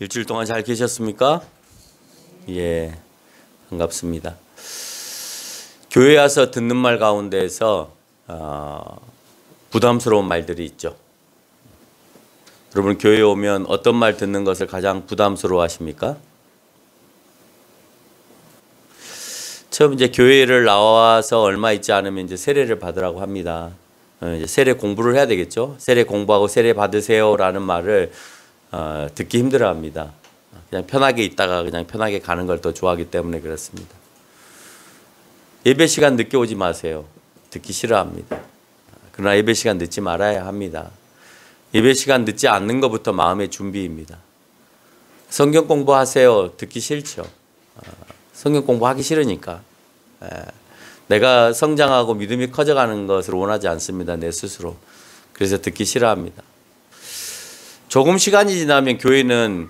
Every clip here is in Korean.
일주일 동안 잘 계셨습니까? 예, 반갑습니다. 교회 와서 듣는 말 가운데에서 부담스러운 말들이 있죠. 여러분 교회에 오면 어떤 말 듣는 것을 가장 부담스러워 하십니까? 처음 이제 교회를 나와서 얼마 있지 않으면 이제 세례를 받으라고 합니다. 이제 세례 공부를 해야 되겠죠. 세례 공부하고 세례 받으세요라는 말을 듣기 힘들어합니다. 그냥 편하게 있다가 그냥 편하게 가는 걸 더 좋아하기 때문에 그렇습니다. 예배 시간 늦게 오지 마세요. 듣기 싫어합니다. 그러나 예배 시간 늦지 말아야 합니다. 예배 시간 늦지 않는 것부터 마음의 준비입니다. 성경 공부하세요. 듣기 싫죠. 성경 공부하기 싫으니까. 내가 성장하고 믿음이 커져가는 것을 원하지 않습니다. 내 스스로. 그래서 듣기 싫어합니다. 조금 시간이 지나면 교회는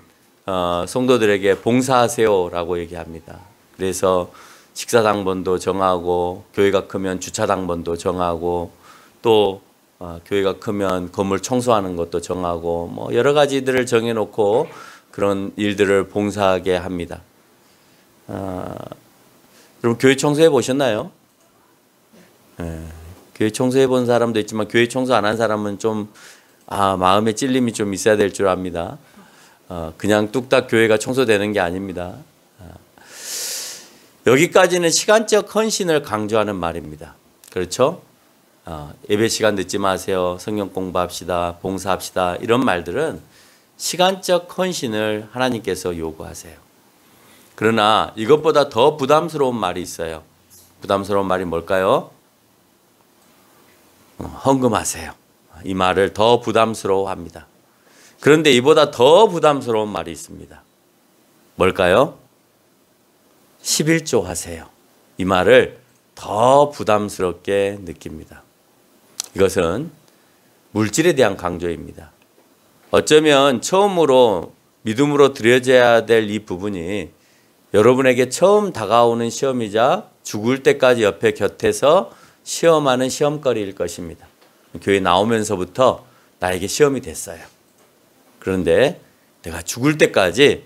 성도들에게 봉사하세요라고 얘기합니다. 그래서 식사당번도 정하고 교회가 크면 주차당번도 정하고 또 교회가 크면 건물 청소하는 것도 정하고 뭐 여러 가지들을 정해놓고 그런 일들을 봉사하게 합니다. 여러분 교회 청소해 보셨나요? 교회 청소해 본 사람도 있지만 교회 청소 안 한 사람은 좀 마음에 찔림이 좀 있어야 될 줄 압니다. 그냥 뚝딱 교회가 청소되는 게 아닙니다. 여기까지는 시간적 헌신을 강조하는 말입니다. 그렇죠? 예배 시간 늦지 마세요. 성경 공부합시다. 봉사합시다. 이런 말들은 시간적 헌신을 하나님께서 요구하세요. 그러나 이것보다 더 부담스러운 말이 있어요. 부담스러운 말이 뭘까요? 헌금하세요. 이 말을 더 부담스러워합니다. 그런데 이보다 더 부담스러운 말이 있습니다. 뭘까요? 11조 하세요. 이 말을 더 부담스럽게 느낍니다. 이것은 물질에 대한 강조입니다. 어쩌면 처음으로 믿음으로 드려져야 될 이 부분이 여러분에게 처음 다가오는 시험이자 죽을 때까지 옆에 곁에서 시험하는 시험거리일 것입니다. 교회 나오면서부터 나에게 시험이 됐어요. 그런데 내가 죽을 때까지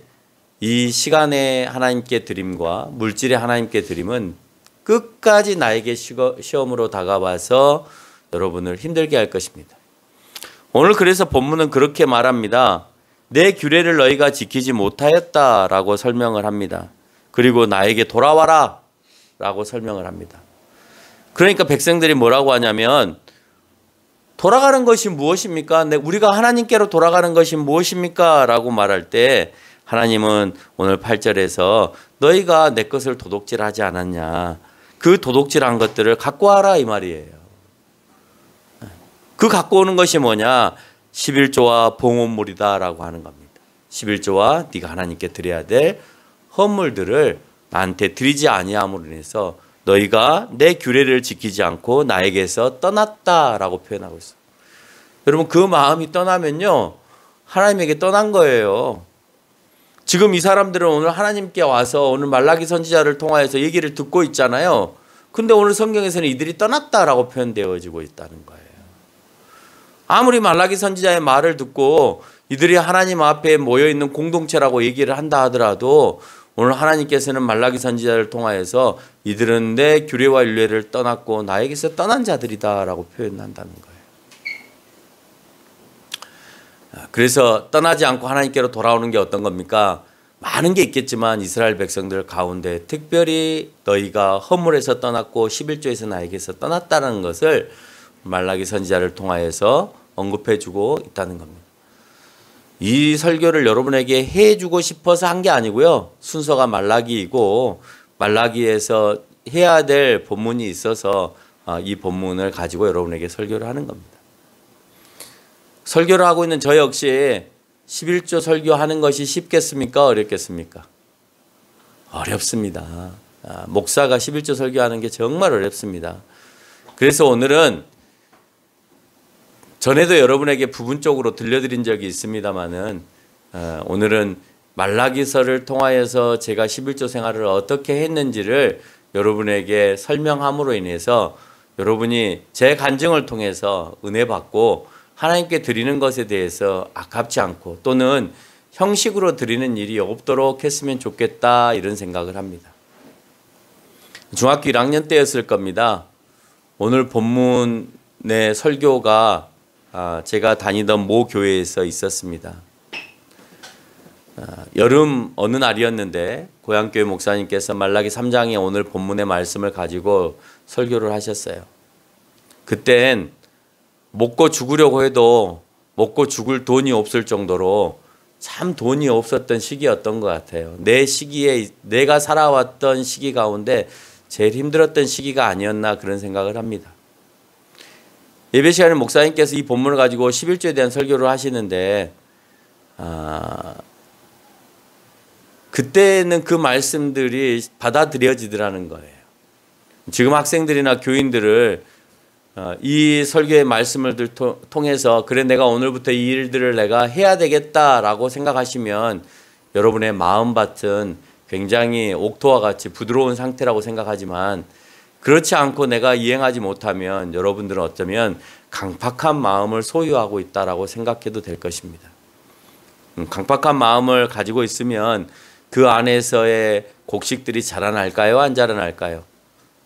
이 시간의 하나님께 드림과 물질의 하나님께 드림은 끝까지 나에게 시험으로 다가와서 여러분을 힘들게 할 것입니다. 오늘 그래서 본문은 그렇게 말합니다. 내 규례를 너희가 지키지 못하였다라고 설명을 합니다. 그리고 나에게 돌아와라 라고 설명을 합니다. 그러니까 백성들이 뭐라고 하냐면 돌아가는 것이 무엇입니까? 우리가 하나님께로 돌아가는 것이 무엇입니까? 라고 말할 때 하나님은 오늘 8절에서 너희가 내 것을 도둑질하지 않았냐. 그 도둑질한 것들을 갖고 와라 이 말이에요. 그 갖고 오는 것이 뭐냐? 11조와 봉헌물이다 라고 하는 겁니다. 11조와 네가 하나님께 드려야 될 헌물들을 나한테 드리지 아니함으로 인해서 너희가 내 규례를 지키지 않고 나에게서 떠났다라고 표현하고 있어요. 여러분 그 마음이 떠나면요 하나님에게 떠난 거예요. 지금 이 사람들은 오늘 하나님께 와서 오늘 말라기 선지자를 통하여서 얘기를 듣고 있잖아요. 근데 오늘 성경에서는 이들이 떠났다라고 표현되어지고 있다는 거예요. 아무리 말라기 선지자의 말을 듣고 이들이 하나님 앞에 모여있는 공동체라고 얘기를 한다 하더라도 오늘 하나님께서는 말라기 선지자를 통하여서 이들은 내 규례와 율례를 떠났고 나에게서 떠난 자들이다라고 표현한다는 거예요. 그래서 떠나지 않고 하나님께로 돌아오는 게 어떤 겁니까? 많은 게 있겠지만 이스라엘 백성들 가운데 특별히 너희가 헌물에서 떠났고 11조에서 나에게서 떠났다는 것을 말라기 선지자를 통하여서 언급해주고 있다는 겁니다. 이 설교를 여러분에게 해주고 싶어서 한 게 아니고요. 순서가 말라기이고 말라기에서 해야 될 본문이 있어서 이 본문을 가지고 여러분에게 설교를 하는 겁니다. 설교를 하고 있는 저 역시 11조 설교하는 것이 쉽겠습니까? 어렵겠습니까? 어렵습니다. 목사가 11조 설교하는 게 정말 어렵습니다. 그래서 오늘은 전에도 여러분에게 부분적으로 들려드린 적이 있습니다만은 오늘은 말라기서를 통하여서 제가 11조 생활을 어떻게 했는지를 여러분에게 설명함으로 인해서 여러분이 제 간증을 통해서 은혜 받고 하나님께 드리는 것에 대해서 아깝지 않고 또는 형식으로 드리는 일이 없도록 했으면 좋겠다 이런 생각을 합니다. 중학교 1학년 때였을 겁니다. 오늘 본문의 설교가 제가 다니던 모 교회에서 있었습니다. 여름 어느 날이었는데 고향교회 목사님께서 말라기 3장의 오늘 본문의 말씀을 가지고 설교를 하셨어요. 그땐 먹고 죽으려고 해도 먹고 죽을 돈이 없을 정도로 참 돈이 없었던 시기였던 것 같아요. 내 시기에 내가 살아왔던 시기 가운데 제일 힘들었던 시기가 아니었나 그런 생각을 합니다. 예배 시간에 목사님께서 이 본문을 가지고 11조에 대한 설교를 하시는데 그때는 그 말씀들이 받아들여지더라는 거예요. 지금 학생들이나 교인들을 이 설교의 말씀을 통해서 그래 내가 오늘부터 이 일들을 내가 해야 되겠다라고 생각하시면 여러분의 마음밭은 굉장히 옥토와 같이 부드러운 상태라고 생각하지만 그렇지 않고 내가 이행하지 못하면 여러분들은 어쩌면 강팍한 마음을 소유하고 있다라고 생각해도 될 것입니다. 강팍한 마음을 가지고 있으면 그 안에서의 곡식들이 자라날까요? 안 자라날까요?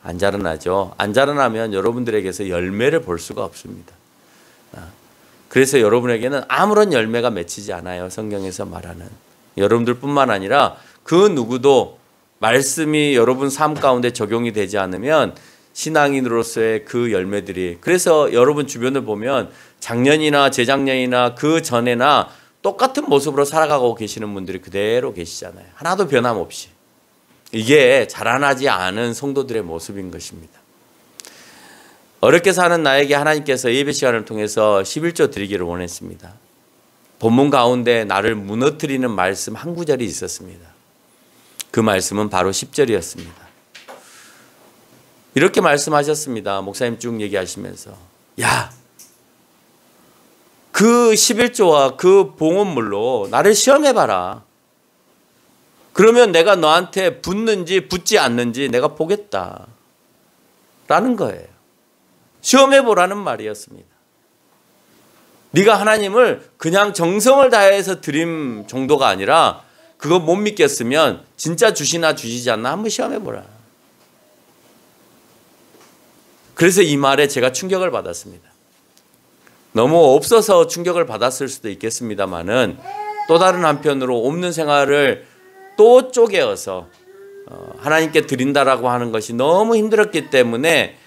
안 자라나죠. 안 자라나면 여러분들에게서 열매를 볼 수가 없습니다. 그래서 여러분에게는 아무런 열매가 맺히지 않아요. 성경에서 말하는. 여러분들뿐만 아니라 그 누구도 말씀이 여러분 삶 가운데 적용이 되지 않으면 신앙인으로서의 그 열매들이 그래서 여러분 주변을 보면 작년이나 재작년이나 그 전에나 똑같은 모습으로 살아가고 계시는 분들이 그대로 계시잖아요. 하나도 변함없이. 이게 자라나지 않은 성도들의 모습인 것입니다. 어렵게 사는 나에게 하나님께서 예배 시간을 통해서 11조 드리기를 원했습니다. 본문 가운데 나를 무너뜨리는 말씀 한 구절이 있었습니다. 그 말씀은 바로 10절이었습니다. 이렇게 말씀하셨습니다. 목사님 쭉 얘기하시면서 야, 그 11조와 그 봉헌물로 나를 시험해봐라. 그러면 내가 너한테 붙는지 붙지 않는지 내가 보겠다. 라는 거예요. 시험해보라는 말이었습니다. 네가 하나님을 그냥 정성을 다해서 드림 정도가 아니라 그거 못 믿겠으면 진짜 주시나 주시지 않나 한번 시험해보라. 그래서 이 말에 제가 충격을 받았습니다. 너무 없어서 충격을 받았을 수도 있겠습니다만은 또 다른 한편으로 없는 생활을 또 쪼개어서 하나님께 드린다라고 하는 것이 너무 힘들었기 때문에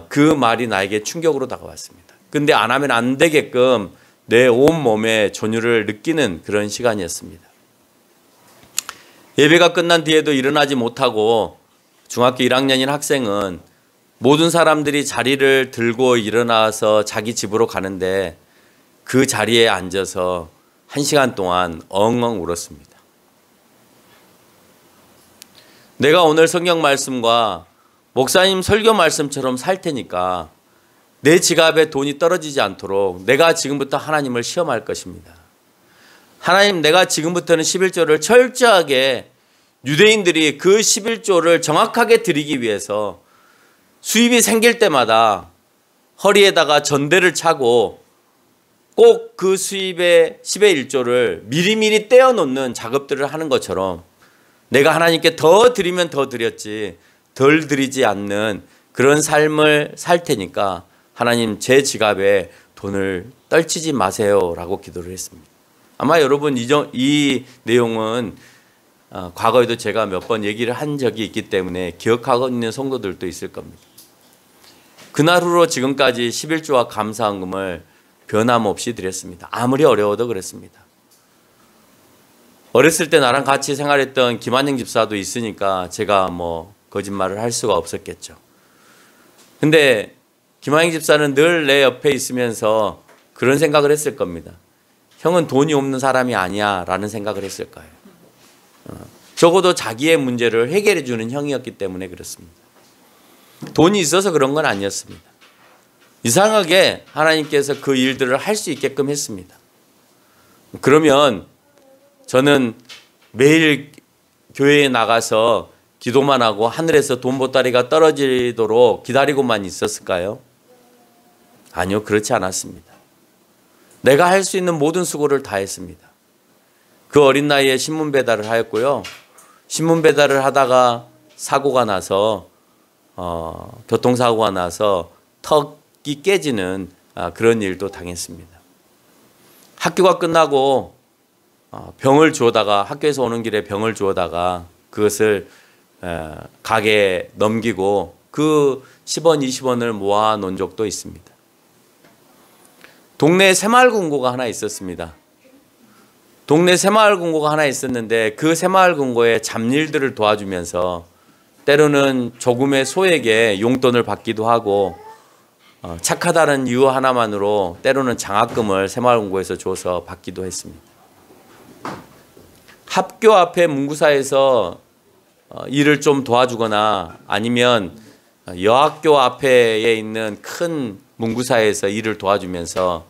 그 말이 나에게 충격으로 다가왔습니다. 근데 안 하면 안 되게끔 내 온몸에 전율을 느끼는 그런 시간이었습니다. 예배가 끝난 뒤에도 일어나지 못하고 중학교 1학년인 학생은 모든 사람들이 자리를 들고 일어나서 자기 집으로 가는데 그 자리에 앉아서 1시간 동안 엉엉 울었습니다. 내가 오늘 성경 말씀과 목사님 설교 말씀처럼 살 테니까 내 지갑에 돈이 떨어지지 않도록 내가 지금부터 하나님을 시험할 것입니다. 하나님, 내가 지금부터는 11조를 철저하게 유대인들이 그 11조를 정확하게 드리기 위해서 수입이 생길 때마다 허리에다가 전대를 차고 꼭 그 수입의 10의 1조를 미리미리 떼어놓는 작업들을 하는 것처럼 내가 하나님께 더 드리면 더 드렸지 덜 드리지 않는 그런 삶을 살 테니까 하나님 제 지갑에 돈을 떨치지 마세요라고 기도를 했습니다. 아마 여러분 이 내용은 과거에도 제가 몇 번 얘기를 한 적이 있기 때문에 기억하고 있는 성도들도 있을 겁니다. 그날 후로 지금까지 11조와 감사헌금을 변함없이 드렸습니다. 아무리 어려워도 그랬습니다. 어렸을 때 나랑 같이 생활했던 김한영 집사도 있으니까 제가 거짓말을 할 수가 없었겠죠. 근데 김한영 집사는 늘 내 옆에 있으면서 그런 생각을 했을 겁니다. 형은 돈이 없는 사람이 아니야 라는 생각을 했을 거예요. 적어도 자기의 문제를 해결해 주는 형이었기 때문에 그렇습니다. 돈이 있어서 그런 건 아니었습니다. 이상하게 하나님께서 그 일들을 할 수 있게끔 했습니다. 그러면 저는 매일 교회에 나가서 기도만 하고 하늘에서 돈 보따리가 떨어지도록 기다리고만 있었을까요? 아니요, 그렇지 않았습니다. 내가 할 수 있는 모든 수고를 다 했습니다. 그 어린 나이에 신문 배달을 하였고요. 신문 배달을 하다가 사고가 나서 교통사고가 나서 턱이 깨지는 그런 일도 당했습니다. 학교가 끝나고 병을 주워다가 학교에서 오는 길에 병을 주워다가 그것을 가게에 넘기고 그 10원, 20원을 모아 놓은 적도 있습니다. 동네에 새마을금고가 하나 있었습니다. 동네 새마을금고가 하나 있었는데 그 새마을금고의 잡일들을 도와주면서 때로는 조금의 소액의 용돈을 받기도 하고 착하다는 이유 하나만으로 때로는 장학금을 새마을금고에서 줘서 받기도 했습니다. 학교 앞에 문구사에서 일을 좀 도와주거나 아니면 여학교 앞에 있는 큰 문구사에서 일을 도와주면서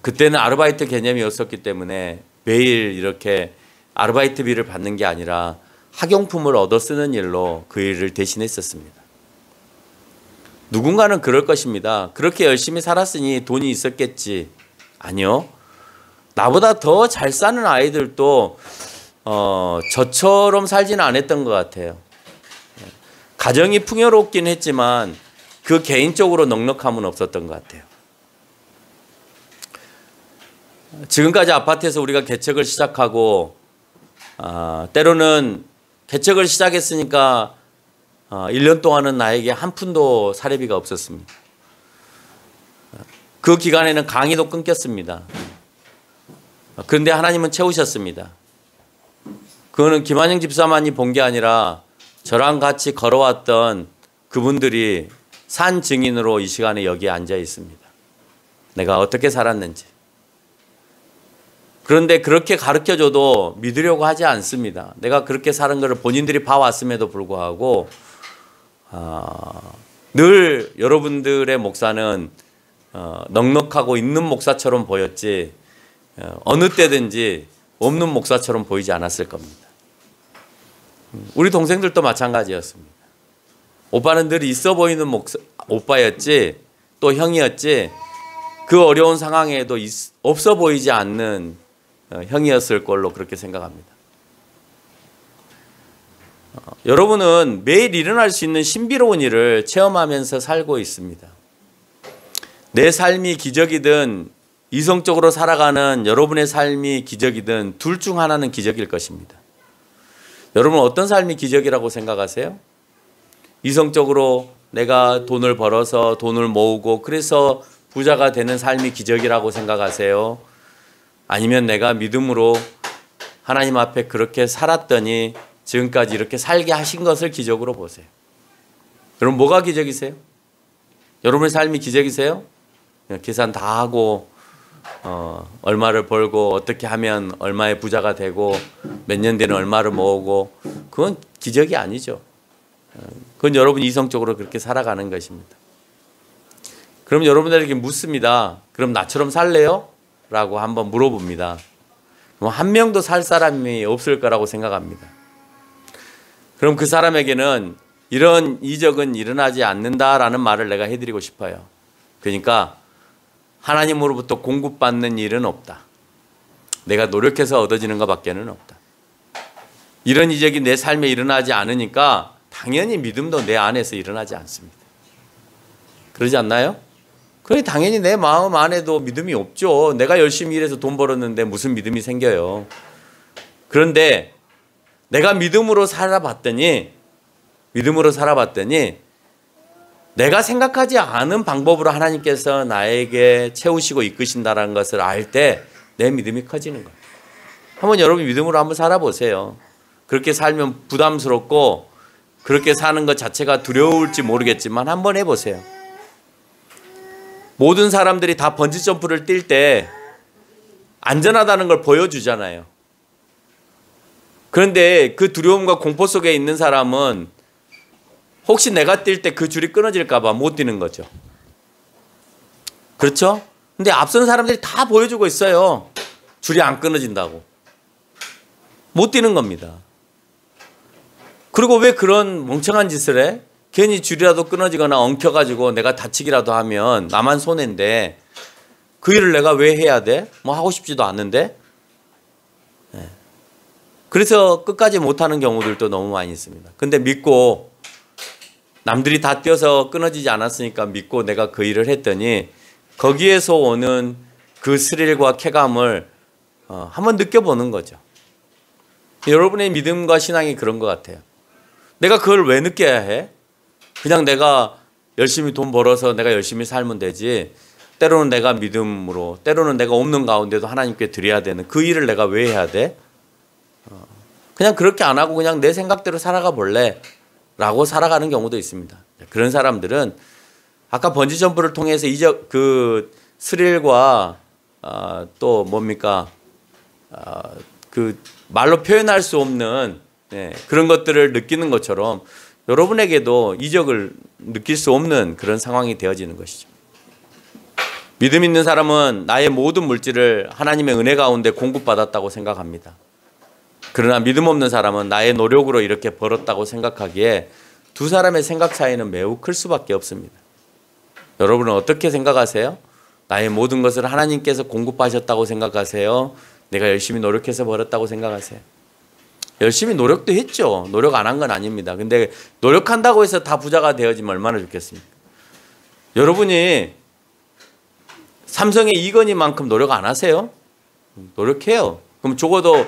그때는 아르바이트 개념이 없었기 때문에 매일 이렇게 아르바이트비를 받는 게 아니라 학용품을 얻어 쓰는 일로 그 일을 대신했었습니다. 누군가는 그럴 것입니다. 그렇게 열심히 살았으니 돈이 있었겠지. 아니요. 나보다 더 잘 사는 아이들도 저처럼 살지는 않았던 것 같아요. 가정이 풍요롭긴 했지만 그 개인적으로 넉넉함은 없었던 것 같아요. 지금까지 아파트에서 우리가 개척을 시작하고 때로는 개척을 시작했으니까 1년 동안은 나에게 한 푼도 사례비가 없었습니다. 그 기간에는 강의도 끊겼습니다. 그런데 하나님은 채우셨습니다. 그거는 김한영 집사만이 본 게 아니라 저랑 같이 걸어왔던 그분들이 산 증인으로 이 시간에 여기에 앉아 있습니다. 내가 어떻게 살았는지. 그런데 그렇게 가르쳐줘도 믿으려고 하지 않습니다. 내가 그렇게 사는 것을 본인들이 봐왔음에도 불구하고 늘 여러분들의 목사는 넉넉하고 있는 목사처럼 보였지 어느 때든지 없는 목사처럼 보이지 않았을 겁니다. 우리 동생들도 마찬가지였습니다. 오빠는 늘 있어 보이는 오빠였지 또 형이었지 그 어려운 상황에도 없어 보이지 않는 형이었을 걸로 그렇게 생각합니다. 여러분은 매일 일어날 수 있는 신비로운 일을 체험하면서 살고 있습니다. 내 삶이 기적이든 이성적으로 살아가는 여러분의 삶이 기적이든 둘 중 하나는 기적일 것입니다. 여러분 어떤 삶이 기적이라고 생각하세요? 이성적으로 내가 돈을 벌어서 돈을 모으고 그래서 부자가 되는 삶이 기적이라고 생각하세요? 아니면 내가 믿음으로 하나님 앞에 그렇게 살았더니 지금까지 이렇게 살게 하신 것을 기적으로 보세요. 여러분 뭐가 기적이세요? 여러분의 삶이 기적이세요? 계산 다 하고 얼마를 벌고 어떻게 하면 얼마의 부자가 되고 몇 년 뒤는 얼마를 모으고 그건 기적이 아니죠. 그건 여러분 이성적으로 그렇게 살아가는 것입니다. 그럼 여러분들에게 묻습니다. 그럼 나처럼 살래요? 라고 한번 물어봅니다. 그럼 한 명도 살 사람이 없을 거라고 생각합니다. 그럼 그 사람에게는 이런 이적은 일어나지 않는다라는 말을 내가 해드리고 싶어요. 그러니까 하나님으로부터 공급받는 일은 없다. 내가 노력해서 얻어지는 것밖에는 없다. 이런 이적이 내 삶에 일어나지 않으니까 당연히 믿음도 내 안에서 일어나지 않습니다. 그러지 않나요? 그래 당연히 내 마음 안에도 믿음이 없죠. 내가 열심히 일해서 돈 벌었는데 무슨 믿음이 생겨요. 그런데 내가 믿음으로 살아봤더니 내가 생각하지 않은 방법으로 하나님께서 나에게 채우시고 이끄신다는 것을 알 때 내 믿음이 커지는 거예요. 한번 여러분 믿음으로 한번 살아보세요. 그렇게 살면 부담스럽고 그렇게 사는 것 자체가 두려울지 모르겠지만 한번 해보세요. 모든 사람들이 다 번지점프를 뛸 때 안전하다는 걸 보여주잖아요. 그런데 그 두려움과 공포 속에 있는 사람은 혹시 내가 뛸 때 그 줄이 끊어질까 봐 못 뛰는 거죠. 그렇죠? 근데 앞선 사람들이 다 보여주고 있어요. 줄이 안 끊어진다고. 못 뛰는 겁니다. 그리고 왜 그런 멍청한 짓을 해? 괜히 줄이라도 끊어지거나 엉켜가지고 내가 다치기라도 하면 나만 손해인데 그 일을 내가 왜 해야 돼? 뭐 하고 싶지도 않는데. 네. 그래서 끝까지 못하는 경우들도 너무 많이 있습니다. 근데 믿고 남들이 다 뛰어서 끊어지지 않았으니까 믿고 내가 그 일을 했더니 거기에서 오는 그 스릴과 쾌감을 한번 느껴보는 거죠. 여러분의 믿음과 신앙이 그런 것 같아요. 내가 그걸 왜 느껴야 해? 그냥 내가 열심히 돈 벌어서 내가 열심히 살면 되지. 때로는 내가 믿음으로, 때로는 내가 없는 가운데도 하나님께 드려야 되는 그 일을 내가 왜 해야 돼? 그냥 그렇게 안 하고 그냥 내 생각대로 살아가 볼래? 라고 살아가는 경우도 있습니다. 그런 사람들은 아까 번지점프를 통해서 그 스릴과 또 뭡니까? 그 말로 표현할 수 없는 그런 것들을 느끼는 것처럼 여러분에게도 이적을 느낄 수 없는 그런 상황이 되어지는 것이죠. 믿음 있는 사람은 나의 모든 물질을 하나님의 은혜 가운데 공급받았다고 생각합니다. 그러나 믿음 없는 사람은 나의 노력으로 이렇게 벌었다고 생각하기에 두 사람의 생각 차이는 매우 클 수밖에 없습니다. 여러분은 어떻게 생각하세요? 나의 모든 것을 하나님께서 공급하셨다고 생각하세요? 내가 열심히 노력해서 벌었다고 생각하세요? 열심히 노력도 했죠. 노력 안 한 건 아닙니다. 근데 노력한다고 해서 다 부자가 되어지면 얼마나 좋겠습니까? 여러분이 삼성의 이건희만큼 노력 안 하세요? 노력해요. 그럼 적어도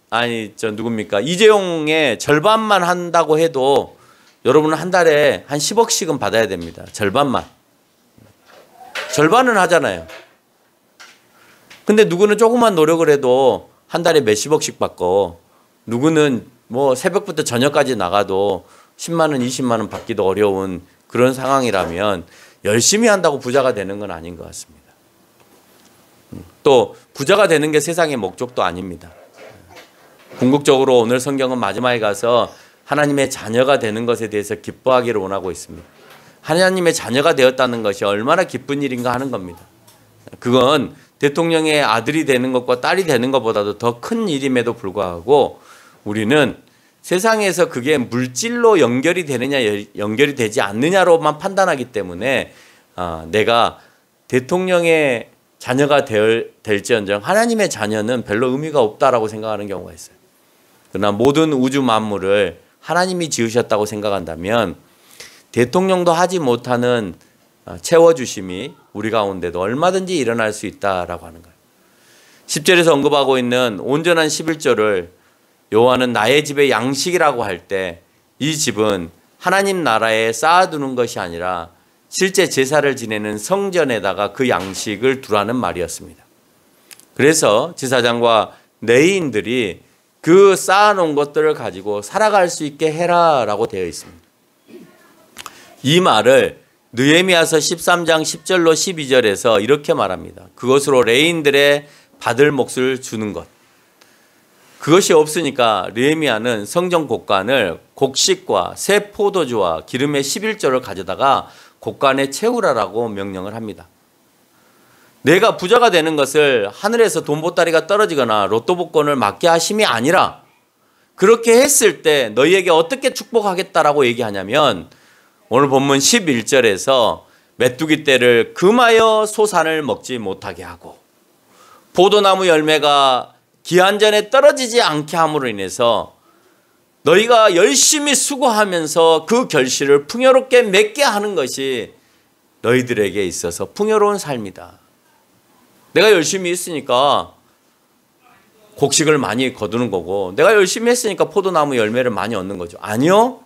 누굽니까? 이재용의 절반만 한다고 해도 여러분은 한 달에 한 10억씩은 받아야 됩니다. 절반만. 절반은 하잖아요. 근데 누구는 조금만 노력을 해도 한 달에 몇십억씩 받고 누구는 뭐 새벽부터 저녁까지 나가도 10만 원, 20만 원 받기도 어려운 그런 상황이라면 열심히 한다고 부자가 되는 건 아닌 것 같습니다. 또 부자가 되는 게 세상의 목적도 아닙니다. 궁극적으로 오늘 성경은 마지막에 가서 하나님의 자녀가 되는 것에 대해서 기뻐하기를 원하고 있습니다. 하나님의 자녀가 되었다는 것이 얼마나 기쁜 일인가 하는 겁니다. 그건 대통령의 아들이 되는 것과 딸이 되는 것보다도 더 큰 일임에도 불구하고 우리는 세상에서 그게 물질로 연결이 되느냐 연결이 되지 않느냐로만 판단하기 때문에 내가 대통령의 자녀가 될지언정 하나님의 자녀는 별로 의미가 없다라고 생각하는 경우가 있어요. 그러나 모든 우주 만물을 하나님이 지으셨다고 생각한다면 대통령도 하지 못하는 채워주심이 우리 가운데도 얼마든지 일어날 수 있다라고 하는 거예요. 10절에서 언급하고 있는 온전한 11조를 여호와는 나의 집의 양식이라고 할 때 이 집은 하나님 나라에 쌓아두는 것이 아니라 실제 제사를 지내는 성전에다가 그 양식을 두라는 말이었습니다. 그래서 제사장과 레위인들이 그 쌓아놓은 것들을 가지고 살아갈 수 있게 해라라고 되어 있습니다. 이 말을 느헤미야서 13장 10절로 12절에서 이렇게 말합니다. 그것으로 레위인들의 받을 몫을 주는 것. 그것이 없으니까 느헤미야는 성전 곡간을 곡식과 새 포도주와 기름의 11조를 가져다가 곡간에 채우라라고 명령을 합니다. 내가 부자가 되는 것을 하늘에서 돈 보따리가 떨어지거나 로또 복권을 맞게 하심이 아니라 그렇게 했을 때 너희에게 어떻게 축복하겠다라고 얘기하냐면 오늘 본문 11절에서 메뚜기 떼를 금하여 소산을 먹지 못하게 하고 포도나무 열매가 기한 전에 떨어지지 않게 함으로 인해서 너희가 열심히 수고하면서 그 결실을 풍요롭게 맺게 하는 것이 너희들에게 있어서 풍요로운 삶이다. 내가 열심히 했으니까 곡식을 많이 거두는 거고 내가 열심히 했으니까 포도나무 열매를 많이 얻는 거죠. 아니요.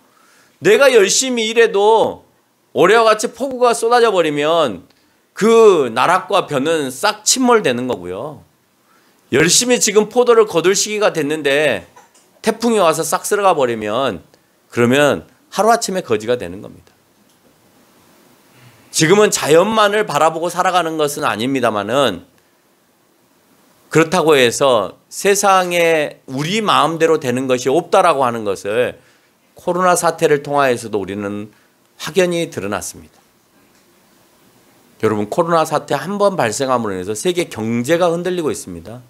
내가 열심히 일해도 올해와 같이 폭우가 쏟아져 버리면 그 나락과 벼는 싹 침몰되는 거고요. 열심히 지금 포도를 거둘 시기가 됐는데 태풍이 와서 싹 쓸어가 버리면 그러면 하루아침에 거지가 되는 겁니다. 지금은 자연만을 바라보고 살아가는 것은 아닙니다만은 그렇다고 해서 세상에 우리 마음대로 되는 것이 없다라고 하는 것을 코로나 사태를 통하여서도 우리는 확연히 드러났습니다. 여러분 코로나 사태 한 번 발생함으로 인해서 세계 경제가 흔들리고 있습니다.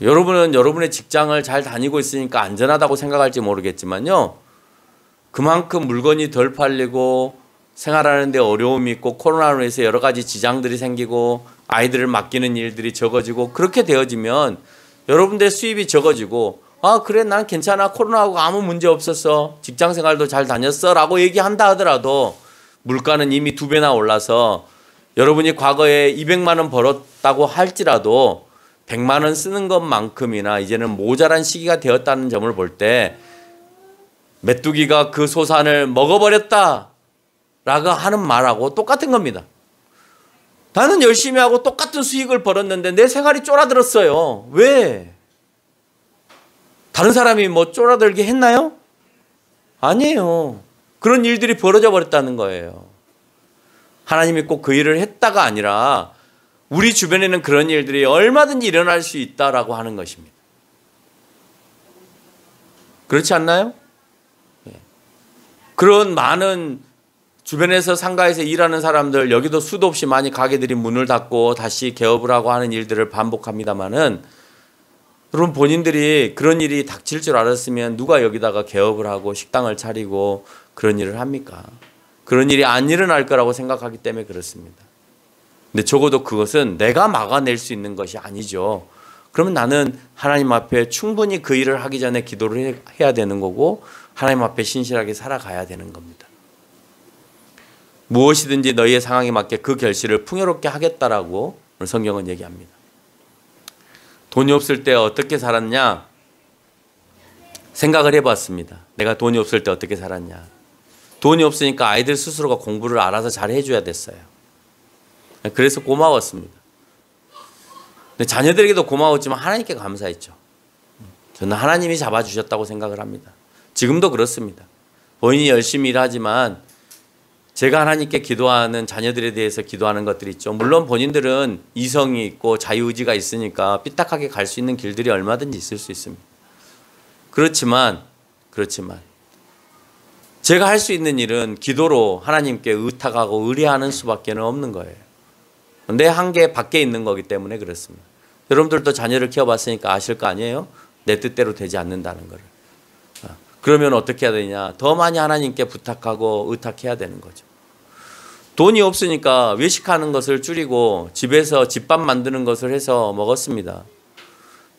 여러분은 여러분의 직장을 잘 다니고 있으니까 안전하다고 생각할지 모르겠지만요. 그만큼 물건이 덜 팔리고 생활하는 데 어려움이 있고 코로나로 인해서 여러 가지 지장들이 생기고 아이들을 맡기는 일들이 적어지고 그렇게 되어지면 여러분들의 수입이 적어지고 아 그래 난 괜찮아 코로나하고 아무 문제 없었어 직장생활도 잘 다녔어 라고 얘기한다 하더라도 물가는 이미 2배나 올라서 여러분이 과거에 200만 원 벌었다고 할지라도 100만 원 쓰는 것만큼이나 이제는 모자란 시기가 되었다는 점을 볼 때 메뚜기가 그 소산을 먹어버렸다 라고 하는 말하고 똑같은 겁니다. 나는 열심히 하고 똑같은 수익을 벌었는데 내 생활이 쫄아들었어요. 왜? 다른 사람이 뭐 쫄아들게 했나요? 아니에요. 그런 일들이 벌어져 버렸다는 거예요. 하나님이 꼭 그 일을 했다가 아니라 우리 주변에는 그런 일들이 얼마든지 일어날 수 있다라고 하는 것입니다. 그렇지 않나요? 그런 많은 주변에서 상가에서 일하는 사람들 여기도 수도 없이 많이 가게들이 문을 닫고 다시 개업을 하고 하는 일들을 반복합니다마는 여러분 본인들이 그런 일이 닥칠 줄 알았으면 누가 여기다가 개업을 하고 식당을 차리고 그런 일을 합니까? 그런 일이 안 일어날 거라고 생각하기 때문에 그렇습니다. 근데 적어도 그것은 내가 막아낼 수 있는 것이 아니죠. 그러면 나는 하나님 앞에 충분히 그 일을 하기 전에 기도를 해야 되는 거고 하나님 앞에 신실하게 살아가야 되는 겁니다. 무엇이든지 너희의 상황에 맞게 그 결실을 풍요롭게 하겠다라고 성경은 얘기합니다. 돈이 없을 때 어떻게 살았냐? 생각을 해봤습니다. 내가 돈이 없을 때 어떻게 살았냐? 돈이 없으니까 아이들 스스로가 공부를 알아서 잘 해줘야 됐어요. 그래서 고마웠습니다. 근데 자녀들에게도 고마웠지만 하나님께 감사했죠. 저는 하나님이 잡아주셨다고 생각을 합니다. 지금도 그렇습니다. 본인이 열심히 일하지만 제가 하나님께 기도하는 자녀들에 대해서 기도하는 것들이 있죠. 물론 본인들은 이성이 있고 자유의지가 있으니까 삐딱하게 갈 수 있는 길들이 얼마든지 있을 수 있습니다. 그렇지만 제가 할 수 있는 일은 기도로 하나님께 의탁하고 의뢰하는 수밖에 없는 거예요. 내 한계 밖에 있는 거기 때문에 그렇습니다. 여러분들도 자녀를 키워봤으니까 아실 거 아니에요? 내 뜻대로 되지 않는다는 거를. 그러면 어떻게 해야 되냐? 더 많이 하나님께 부탁하고 의탁해야 되는 거죠. 돈이 없으니까 외식하는 것을 줄이고 집에서 집밥 만드는 것을 해서 먹었습니다.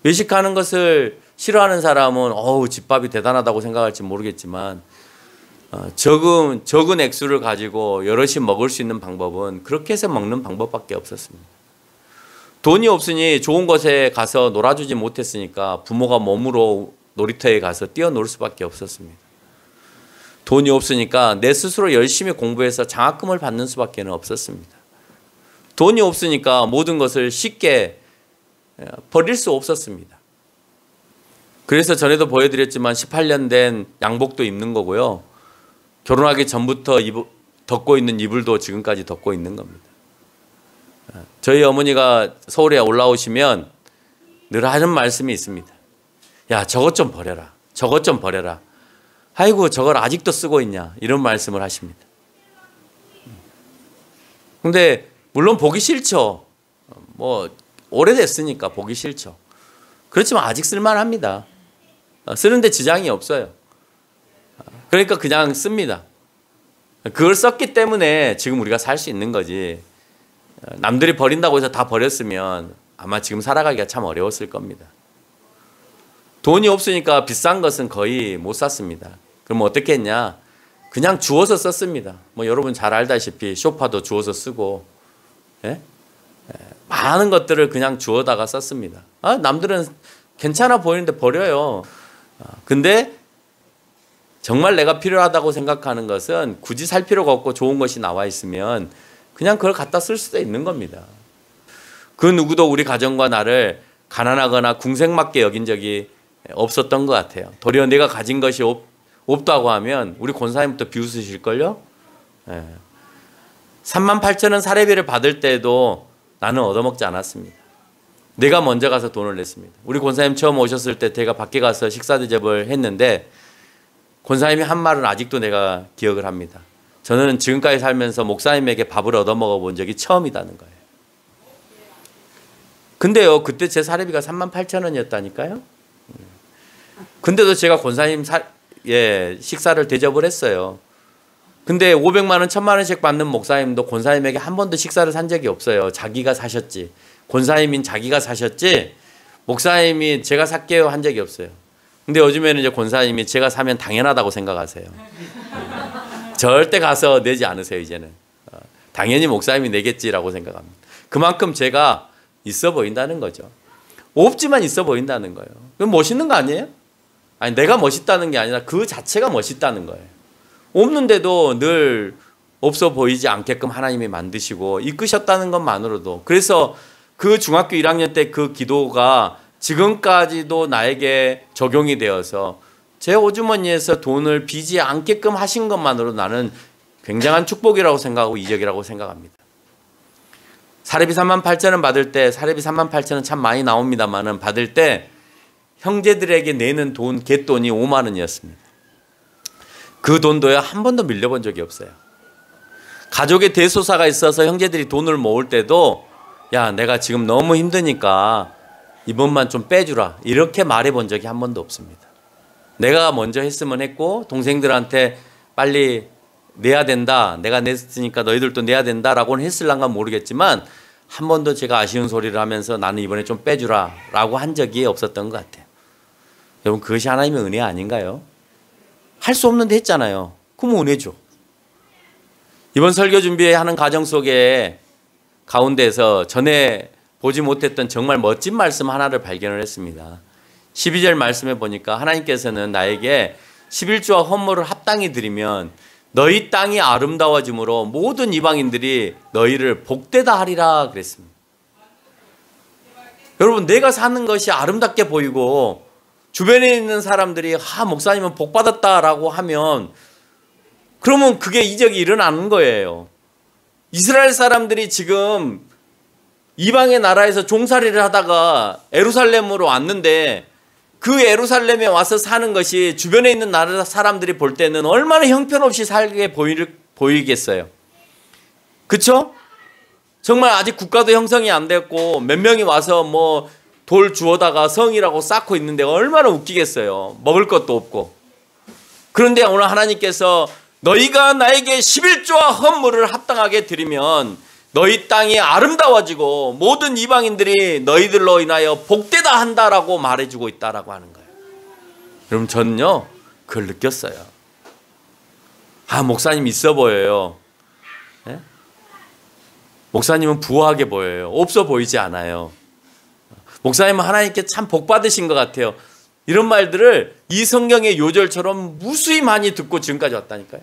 외식하는 것을 싫어하는 사람은 집밥이 대단하다고 생각할지 모르겠지만 적은 액수를 가지고 여럿이 먹을 수 있는 방법은 그렇게 해서 먹는 방법밖에 없었습니다. 돈이 없으니 좋은 곳에 가서 놀아주지 못했으니까 부모가 몸으로 놀이터에 가서 뛰어놀 수밖에 없었습니다. 돈이 없으니까 내 스스로 열심히 공부해서 장학금을 받는 수밖에 없었습니다. 돈이 없으니까 모든 것을 쉽게 버릴 수 없었습니다. 그래서 전에도 보여드렸지만 18년 된 양복도 입는 거고요. 결혼하기 전부터 덮고 있는 이불도 지금까지 덮고 있는 겁니다. 저희 어머니가 서울에 올라오시면 늘 하는 말씀이 있습니다. 야, 저것 좀 버려라. 저것 좀 버려라. 아이고, 저걸 아직도 쓰고 있냐. 이런 말씀을 하십니다. 근데 물론 보기 싫죠. 뭐 오래됐으니까 보기 싫죠. 그렇지만 아직 쓸만합니다. 쓰는데 지장이 없어요. 그러니까 그냥 씁니다. 그걸 썼기 때문에 지금 우리가 살 수 있는 거지. 남들이 버린다고 해서 다 버렸으면 아마 지금 살아가기가 참 어려웠을 겁니다. 돈이 없으니까 비싼 것은 거의 못 샀습니다. 그럼 어떻게 했냐? 그냥 주워서 썼습니다. 뭐 여러분 잘 알다시피 소파도 주워서 쓰고, 많은 것들을 그냥 주워다가 썼습니다. 남들은 괜찮아 보이는데 버려요. 근데 정말 내가 필요하다고 생각하는 것은 굳이 살 필요가 없고 좋은 것이 나와 있으면 그냥 그걸 갖다 쓸 수도 있는 겁니다. 그 누구도 우리 가정과 나를 가난하거나 궁색맞게 여긴 적이 없었던 것 같아요. 도리어 내가 가진 것이 없다고 하면 우리 권사님부터 비웃으실걸요? 38,000원 사례비를 받을 때도 나는 얻어먹지 않았습니다. 내가 먼저 가서 돈을 냈습니다. 우리 권사님 처음 오셨을 때 제가 밖에 가서 식사 대접을 했는데 권사님이 한 말은 아직도 내가 기억을 합니다. 저는 지금까지 살면서 목사님에게 밥을 얻어먹어 본 적이 처음이라는 거예요. 근데요, 그때 제 사례비가 38,000원이었다니까요. 근데도 제가 권사님 식사를 대접을 했어요. 근데 500만 원, 1000만 원씩 받는 목사님도 권사님에게 한 번도 식사를 산 적이 없어요. 자기가 사셨지. 권사님인 자기가 사셨지 목사님이 제가 살게요 한 적이 없어요. 근데 요즘에는 이제 권사님이 제가 사면 당연하다고 생각하세요. 절대 가서 내지 않으세요 이제는. 당연히 목사님이 내겠지라고 생각합니다. 그만큼 제가 있어 보인다는 거죠. 없지만 있어 보인다는 거예요. 그럼 멋있는 거 아니에요? 아니 내가 멋있다는 게 아니라 그 자체가 멋있다는 거예요. 없는데도 늘 없어 보이지 않게끔 하나님이 만드시고 이끄셨다는 것만으로도. 그래서 그 중학교 1학년 때 그 기도가 지금까지도 나에게 적용이 되어서 제 호주머니에서 돈을 비지 않게끔 하신 것만으로 나는 굉장한 축복이라고 생각하고 이적이라고 생각합니다. 사례비 38,000원 받을 때, 사례비 38,000원 참 많이 나옵니다만은 받을 때 형제들에게 내는 돈, 갯돈이 5만 원이었습니다. 그 돈도요 한 번도 밀려본 적이 없어요. 가족의 대소사가 있어서 형제들이 돈을 모을 때도 야 내가 지금 너무 힘드니까 이번만 좀 빼주라 이렇게 말해본 적이 한 번도 없습니다. 내가 먼저 했으면 했고 동생들한테 빨리 내야 된다, 내가 냈으니까 너희들도 내야 된다라고는 했을란가 모르겠지만 한 번도 제가 아쉬운 소리를 하면서 나는 이번에 좀 빼주라 라고 한 적이 없었던 것 같아요. 여러분 그것이 하나님의 은혜 아닌가요? 할 수 없는데 했잖아요. 그럼 은혜죠. 이번 설교 준비하는 과정 속에 가운데서 전에 보지 못했던 정말 멋진 말씀 하나를 발견을 했습니다. 12절 말씀에 보니까 하나님께서는 나에게 11조와 헌물을 합당히 드리면 너희 땅이 아름다워짐으로 모든 이방인들이 너희를 복되다 하리라 그랬습니다. 여러분 내가 사는 것이 아름답게 보이고 주변에 있는 사람들이 목사님은 복받았다라고 하면 그러면 그게 이적이 일어나는 거예요. 이스라엘 사람들이 지금 이방의 나라에서 종살이를 하다가 예루살렘으로 왔는데 그 예루살렘에 와서 사는 것이 주변에 있는 나라 사람들이 볼 때는 얼마나 형편없이 살게 보이겠어요. 그렇죠? 정말 아직 국가도 형성이 안 됐고 몇 명이 와서 뭐 돌 주워다가 성이라고 쌓고 있는데 얼마나 웃기겠어요. 먹을 것도 없고. 그런데 오늘 하나님께서 너희가 나에게 11조와 헌물을 합당하게 드리면 너희 땅이 아름다워지고 모든 이방인들이 너희들로 인하여 복되다 한다라고 말해주고 있다라고 하는 거예요. 여러분 저는요 그걸 느꼈어요. 목사님 있어 보여요. 네? 목사님은 부유하게 보여요. 없어 보이지 않아요. 목사님은 하나님께 참 복받으신 것 같아요. 이런 말들을 이 성경의 요절처럼 무수히 많이 듣고 지금까지 왔다니까요.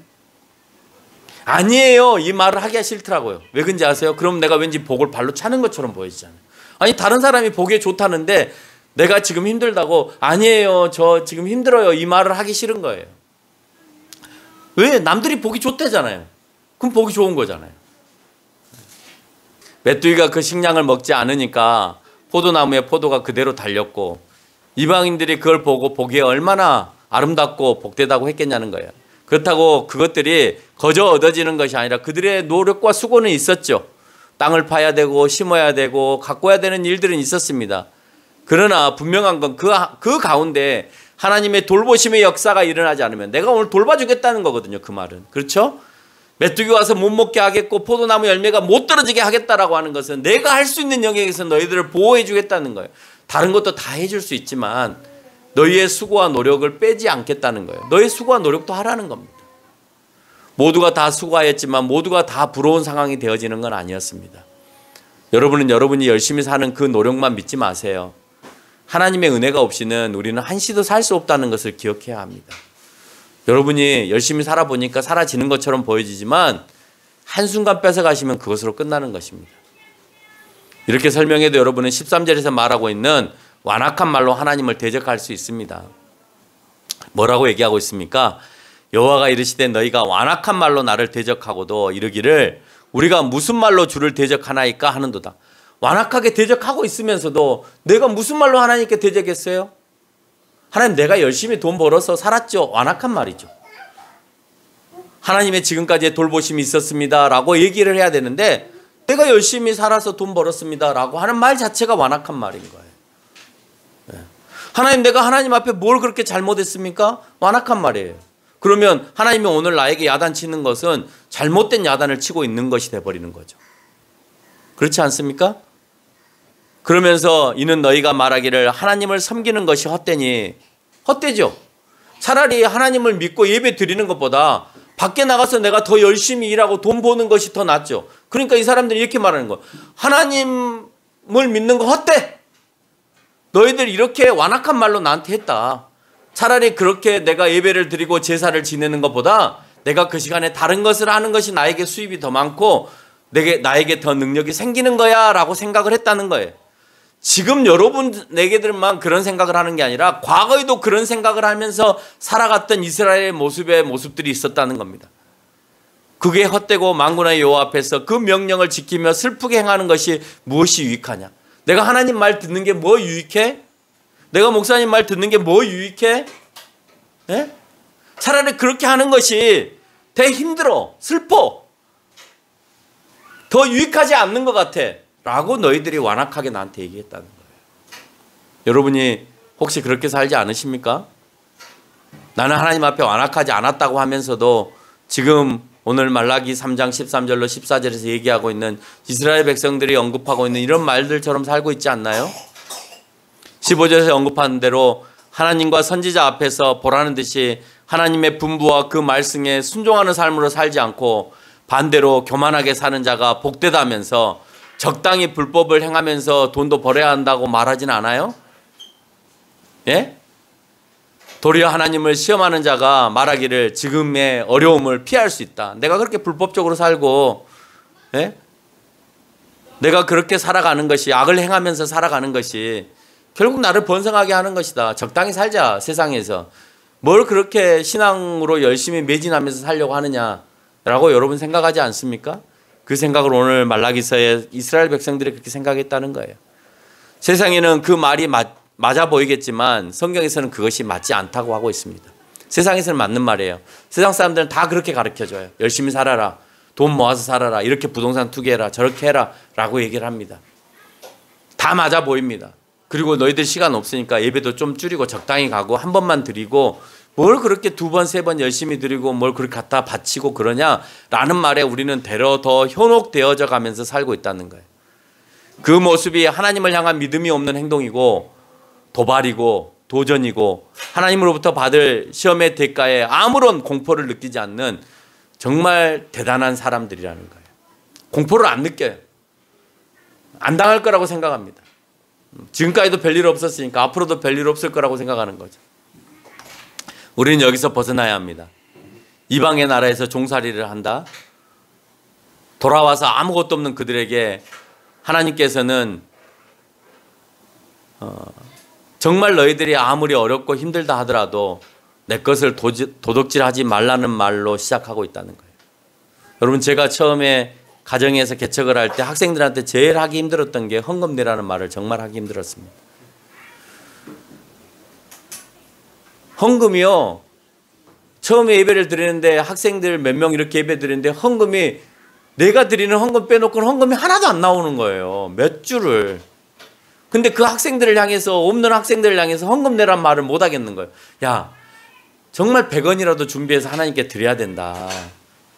아니에요. 이 말을 하기가 싫더라고요. 왜 그런지 아세요? 그럼 내가 왠지 복을 발로 차는 것처럼 보이잖아요. 아니 다른 사람이 보기에 좋다는데 내가 지금 힘들다고 아니에요. 저 지금 힘들어요. 이 말을 하기 싫은 거예요. 왜? 남들이 보기 좋대잖아요. 그럼 보기 좋은 거잖아요. 메뚜기가 그 식량을 먹지 않으니까 포도나무에 포도가 그대로 달렸고 이방인들이 그걸 보고 보기에 얼마나 아름답고 복되다고 했겠냐는 거예요. 그렇다고 그것들이 거저 얻어지는 것이 아니라 그들의 노력과 수고는 있었죠. 땅을 파야 되고 심어야 되고 가꿔야 되는 일들은 있었습니다. 그러나 분명한 건 그 가운데 하나님의 돌보심의 역사가 일어나지 않으면 내가 오늘 돌봐주겠다는 거거든요. 그 말은. 그렇죠? 메뚜기 와서 못 먹게 하겠고 포도나무 열매가 못 떨어지게 하겠다라고 하는 것은 내가 할 수 있는 영역에서 너희들을 보호해 주겠다는 거예요. 다른 것도 다 해줄 수 있지만 너희의 수고와 노력을 빼지 않겠다는 거예요. 너의 수고와 노력도 하라는 겁니다. 모두가 다 수고하였지만 모두가 다 부러운 상황이 되어지는 건 아니었습니다. 여러분은 여러분이 열심히 사는 그 노력만 믿지 마세요. 하나님의 은혜가 없이는 우리는 한시도 살 수 없다는 것을 기억해야 합니다. 여러분이 열심히 살아보니까 사라지는 것처럼 보여지지만 한순간 뺏어가시면 그것으로 끝나는 것입니다. 이렇게 설명해도 여러분은 13절에서 말하고 있는 완악한 말로 하나님을 대적할 수 있습니다. 뭐라고 얘기하고 있습니까? 여호와가 이르시되 너희가 완악한 말로 나를 대적하고도 이르기를 우리가 무슨 말로 주를 대적하나이까 하는도다. 완악하게 대적하고 있으면서도 내가 무슨 말로 하나님께 대적했어요? 하나님 내가 열심히 돈 벌어서 살았죠. 완악한 말이죠. 하나님의 지금까지의 돌보심이 있었습니다 라고 얘기를 해야 되는데 내가 열심히 살아서 돈 벌었습니다 라고 하는 말 자체가 완악한 말인 거예요. 네. 하나님 내가 하나님 앞에 뭘 그렇게 잘못했습니까? 완악한 말이에요. 그러면 하나님이 오늘 나에게 야단치는 것은 잘못된 야단을 치고 있는 것이 돼버리는 거죠. 그렇지 않습니까? 그러면서 이는 너희가 말하기를 하나님을 섬기는 것이 헛되니, 헛되죠. 차라리 하나님을 믿고 예배 드리는 것보다 밖에 나가서 내가 더 열심히 일하고 돈 버는 것이 더 낫죠. 그러니까 이 사람들이 이렇게 말하는 거예요. 하나님을 믿는 거 헛돼. 너희들 이렇게 완악한 말로 나한테 했다. 차라리 그렇게 내가 예배를 드리고 제사를 지내는 것보다 내가 그 시간에 다른 것을 하는 것이 나에게 수입이 더 많고 나에게 더 능력이 생기는 거야 라고 생각을 했다는 거예요. 지금 여러분에게들만 그런 생각을 하는 게 아니라 과거에도 그런 생각을 하면서 살아갔던 이스라엘의 모습들이 있었다는 겁니다. 그게 헛되고 만군의 여호와 앞에서 그 명령을 지키며 슬프게 행하는 것이 무엇이 유익하냐. 내가 하나님 말 듣는 게 뭐 유익해? 내가 목사님 말 듣는 게 뭐 유익해? 예? 차라리 그렇게 하는 것이 되게 힘들어, 슬퍼, 더 유익하지 않는 것 같아 라고 너희들이 완악하게 나한테 얘기했다는 거예요. 여러분이 혹시 그렇게 살지 않으십니까? 나는 하나님 앞에 완악하지 않았다고 하면서도 지금 오늘 말라기 3장 13절로 14절에서 얘기하고 있는 이스라엘 백성들이 언급하고 있는 이런 말들처럼 살고 있지 않나요? 15절에서 언급하는 대로 하나님과 선지자 앞에서 보라는 듯이 하나님의 분부와 그 말씀에 순종하는 삶으로 살지 않고 반대로 교만하게 사는 자가 복되다면서 적당히 불법을 행하면서 돈도 벌어야 한다고 말하진 않아요? 예? 도리어 하나님을 시험하는 자가 말하기를 지금의 어려움을 피할 수 있다. 내가 그렇게 불법적으로 살고, 예? 내가 그렇게 살아가는 것이, 악을 행하면서 살아가는 것이 결국 나를 번성하게 하는 것이다. 적당히 살자, 세상에서. 뭘 그렇게 신앙으로 열심히 매진하면서 살려고 하느냐라고 여러분 생각하지 않습니까? 그 생각을 오늘 말라기서에 이스라엘 백성들이 그렇게 생각했다는 거예요. 세상에는 그 말이 맞아 보이겠지만 성경에서는 그것이 맞지 않다고 하고 있습니다. 세상에서는 맞는 말이에요. 세상 사람들은 다 그렇게 가르쳐줘요. 열심히 살아라, 돈 모아서 살아라, 이렇게 부동산 투기해라, 저렇게 해라 라고 얘기를 합니다. 다 맞아 보입니다. 그리고 너희들 시간 없으니까 예배도 좀 줄이고 적당히 가고 한 번만 드리고 뭘 그렇게 두 번, 세 번 열심히 드리고 뭘 그렇게 갖다 바치고 그러냐라는 말에 우리는 대러 더 현혹되어져 가면서 살고 있다는 거예요. 그 모습이 하나님을 향한 믿음이 없는 행동이고 도발이고 도전이고 하나님으로부터 받을 시험의 대가에 아무런 공포를 느끼지 않는 정말 대단한 사람들이라는 거예요. 공포를 안 느껴요. 안 당할 거라고 생각합니다. 지금까지도 별일 없었으니까 앞으로도 별일 없을 거라고 생각하는 거죠. 우리는 여기서 벗어나야 합니다. 이방의 나라에서 종살이를 한다. 돌아와서 아무것도 없는 그들에게 하나님께서는 정말 너희들이 아무리 어렵고 힘들다 하더라도 내 것을 도둑질하지 말라는 말로 시작하고 있다는 거예요. 여러분, 제가 처음에 가정에서 개척을 할 때 학생들한테 제일 하기 힘들었던 게 헌금 내라는 말을 정말 하기 힘들었습니다. 헌금이요, 처음에 예배를 드리는데 학생들 몇 명 이렇게 예배 드리는데 헌금이, 내가 드리는 헌금 빼놓고는 헌금이 하나도 안 나오는 거예요. 몇 줄을. 근데 그 학생들을 향해서, 없는 학생들을 향해서 헌금 내란 말을 못 하겠는 거예요. 야, 정말 100원이라도 준비해서 하나님께 드려야 된다.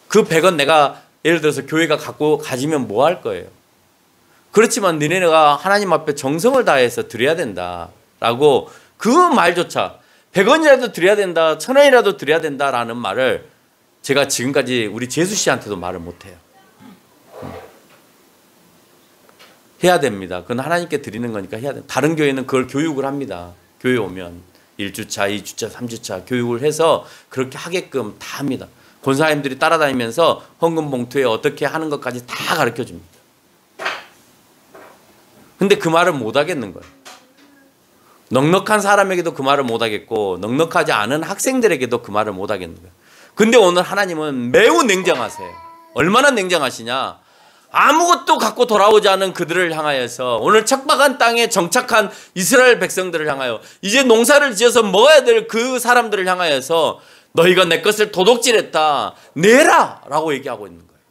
그 100원 내가 예를 들어서 교회가 가지면 뭐 할 거예요? 그렇지만 너네가 하나님 앞에 정성을 다해서 드려야 된다라고, 그 말조차 100원이라도 드려야 된다, 1000원이라도 드려야 된다라는 말을 제가 지금까지 우리 재수 씨한테도 말을 못해요. 해야 됩니다. 그건 하나님께 드리는 거니까 해야 됩니다. 다른 교회는 그걸 교육을 합니다. 교회 오면 1주차, 2주차, 3주차 교육을 해서 그렇게 하게끔 다 합니다. 권사님들이 따라다니면서 헌금 봉투에 어떻게 하는 것까지 다 가르쳐 줍니다. 근데 그 말을 못 하겠는 거예요. 넉넉한 사람에게도 그 말을 못 하겠고 넉넉하지 않은 학생들에게도 그 말을 못 하겠는 거예요. 근데 오늘 하나님은 매우 냉정하세요. 얼마나 냉정하시냐? 아무것도 갖고 돌아오지 않은 그들을 향하여서, 오늘 척박한 땅에 정착한 이스라엘 백성들을 향하여, 이제 농사를 지어서 먹어야 될 그 사람들을 향하여서 너희가 내 것을 도둑질했다, 내라 라고 얘기하고 있는 거예요.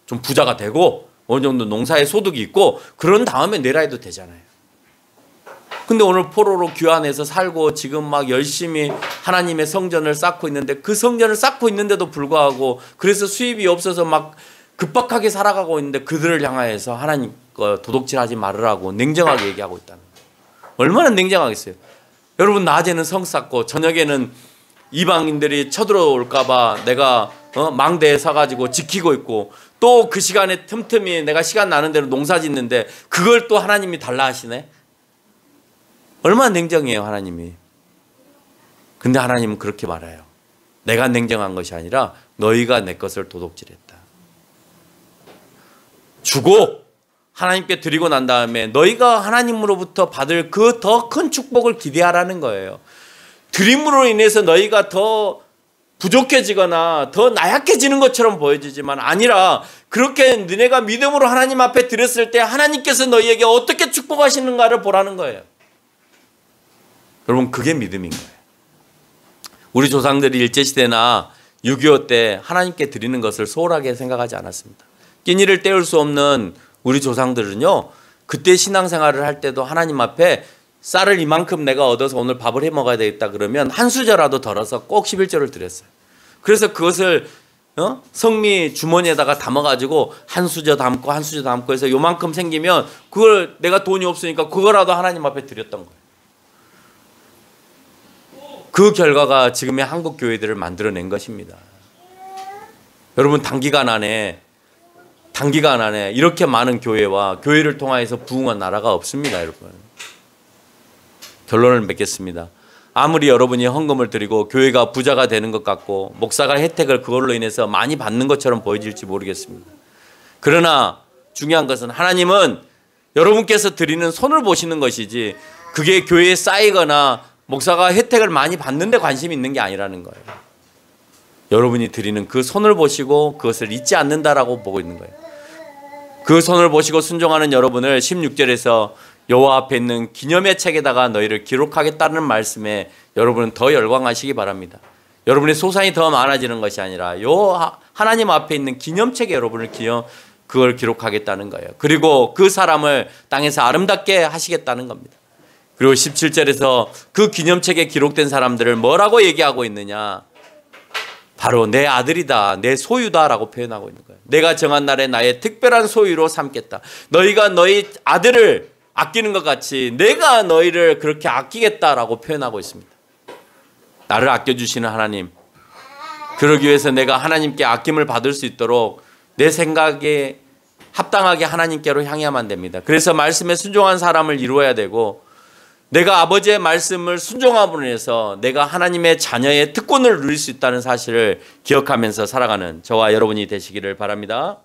좀 부자가 되고 어느 정도 농사에 소득이 있고 그런 다음에 내라 해도 되잖아요. 근데 오늘 포로로 귀환해서 살고 지금 막 열심히 하나님의 성전을 쌓고 있는데, 그 성전을 쌓고 있는데도 불구하고 그래서 수입이 없어서 막 급박하게 살아가고 있는데 그들을 향하여서 하나님 거 도둑질하지 말으라고 냉정하게 얘기하고 있다는 거예요. 얼마나 냉정하겠어요. 여러분 낮에는 성 쌓고 저녁에는 이방인들이 쳐들어올까 봐 내가 망대에 서가지고 지키고 있고 또 그 시간에 틈틈이 내가 시간 나는 대로 농사 짓는데 그걸 또 하나님이 달라 하시네. 얼마나 냉정해요 하나님이. 근데 하나님은 그렇게 말해요. 내가 냉정한 것이 아니라 너희가 내 것을 도둑질했다. 주고 하나님께 드리고 난 다음에 너희가 하나님으로부터 받을 그 더 큰 축복을 기대하라는 거예요. 드림으로 인해서 너희가 더 부족해지거나 더 나약해지는 것처럼 보여지지만 아니라 그렇게 너네가 믿음으로 하나님 앞에 드렸을 때 하나님께서 너희에게 어떻게 축복하시는가를 보라는 거예요. 여러분 그게 믿음인 거예요. 우리 조상들이 일제시대나 6.25 때 하나님께 드리는 것을 소홀하게 생각하지 않았습니다. 끼니를 때울 수 없는 우리 조상들은요 그때 신앙생활을 할 때도 하나님 앞에 쌀을 이만큼 내가 얻어서 오늘 밥을 해 먹어야 되겠다 그러면 한 수저라도 덜어서 꼭 11조를 드렸어요. 그래서 그것을 성미 주머니에다가 담아가지고 한 수저 담고 한 수저 담고 해서 요만큼 생기면 그걸 내가 돈이 없으니까 그거라도 하나님 앞에 드렸던 거예요. 그 결과가 지금의 한국 교회들을 만들어낸 것입니다. 여러분 단기간 안에 이렇게 많은 교회와 교회를 통하여서 부흥한 나라가 없습니다. 여러분 결론을 맺겠습니다. 아무리 여러분이 헌금을 드리고 교회가 부자가 되는 것 같고 목사가 혜택을 그걸로 인해서 많이 받는 것처럼 보여질지 모르겠습니다. 그러나 중요한 것은 하나님은 여러분께서 드리는 손을 보시는 것이지 그게 교회에 쌓이거나 목사가 혜택을 많이 받는 데 관심이 있는 게 아니라는 거예요. 여러분이 드리는 그 손을 보시고 그것을 잊지 않는다라고 보고 있는 거예요. 그 손을 보시고 순종하는 여러분을 16절에서 여호와 앞에 있는 기념의 책에다가 너희를 기록하겠다는 말씀에 여러분은 더 열광하시기 바랍니다. 여러분의 소산이 더 많아지는 것이 아니라 하나님 앞에 있는 기념책에 여러분을 그걸 기록하겠다는 거예요. 그리고 그 사람을 땅에서 아름답게 하시겠다는 겁니다. 그리고 17절에서 그 기념책에 기록된 사람들을 뭐라고 얘기하고 있느냐? 바로 내 아들이다, 내 소유다라고 표현하고 있는 거예요. 내가 정한 날에 나의 특별한 소유로 삼겠다. 너희가 너희 아들을 아끼는 것 같이 내가 너희를 그렇게 아끼겠다라고 표현하고 있습니다. 나를 아껴주시는 하나님, 그러기 위해서 내가 하나님께 아낌을 받을 수 있도록 내 생각에 합당하게 하나님께로 향해야만 됩니다. 그래서 말씀에 순종한 사람을 이루어야 되고 내가 아버지의 말씀을 순종함으로 인해서 내가 하나님의 자녀의 특권을 누릴 수 있다는 사실을 기억하면서 살아가는 저와 여러분이 되시기를 바랍니다.